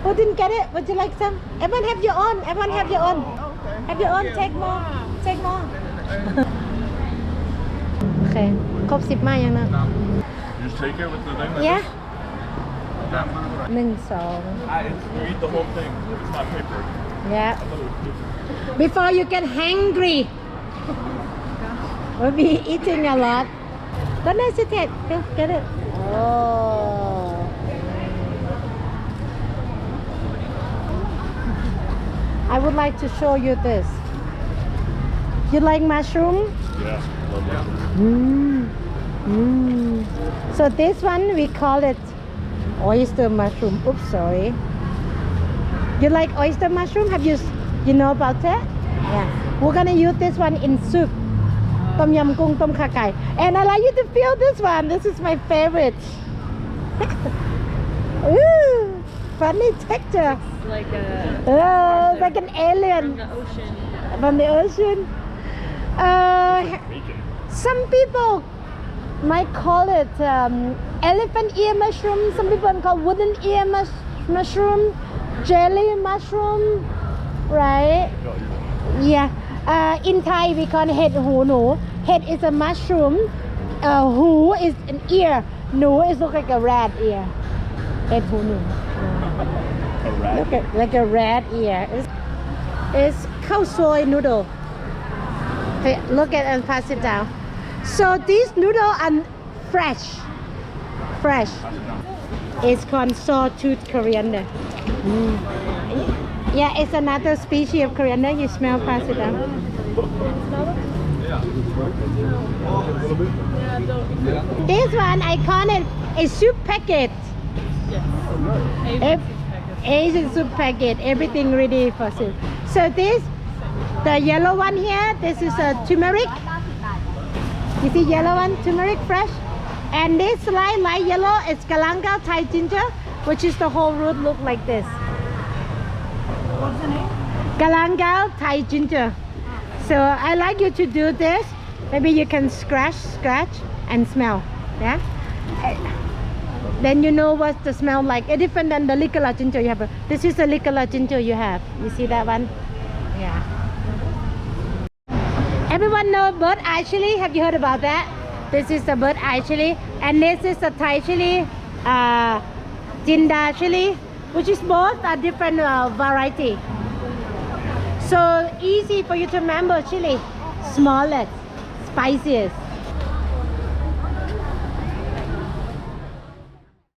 Who didn't get it? Would you like some? Everyone have your own. Everyone have your own. Have your own. Take more. Take more. โอเคครบ10 มายังนะ You just take it with the thing. Yeah. That 1 2 you eat the whole thing. It's not paper. Yeah. Before you get hungry, we'll be eating a lot. Don't hesitate. Go get it. Oh. I would like to show you this. You like mushroom? Yeah. Love mushroom. So this one we call it oyster mushroom. Oops, sorry. You like oyster mushroom? Have you know about that? Yeah. We're gonna use this one in soup. Tom yum kung tom kha kai. And I like you to feel this one. This is my favorite. Ooh, funny texture. Like Like an alien the ocean. from the ocean. Some people might call it elephant ear mushroom. Some people call wooden ear mushroom, jelly mushroom, right? Yeah. In Thai we call head hu nu. Head is a mushroom. Hu is an ear. Nu is look like a rat ear. Head hu nu. Look at like a rat ear. It's khao soy noodle. Okay, look at and pass it down. So these noodles are fresh. It's called sawtooth coriander. Yeah, it's another species of coriander. You smell, pass it down. This one I call it a soup packet. Asian soup packet. Everything ready for soup. So this, the yellow one here, this is a turmeric. You see yellow one, turmeric fresh. And this light yellow is galangal Thai ginger, which is the whole root look like this. What's the name? Galangal Thai ginger. So I like you to do this. Maybe you can scratch and smell. Yeah. Then you know what the smell like. It's different than the liquor ginger you have. This is the liquor ginger you have. You see that one? Yeah. Everyone know bird eye chili? Have you heard about that? This is the bird eye chili, and this is the Thai chili, Jinda chili, which is both a different variety. So easy for you to remember chili, smallest, spiciest.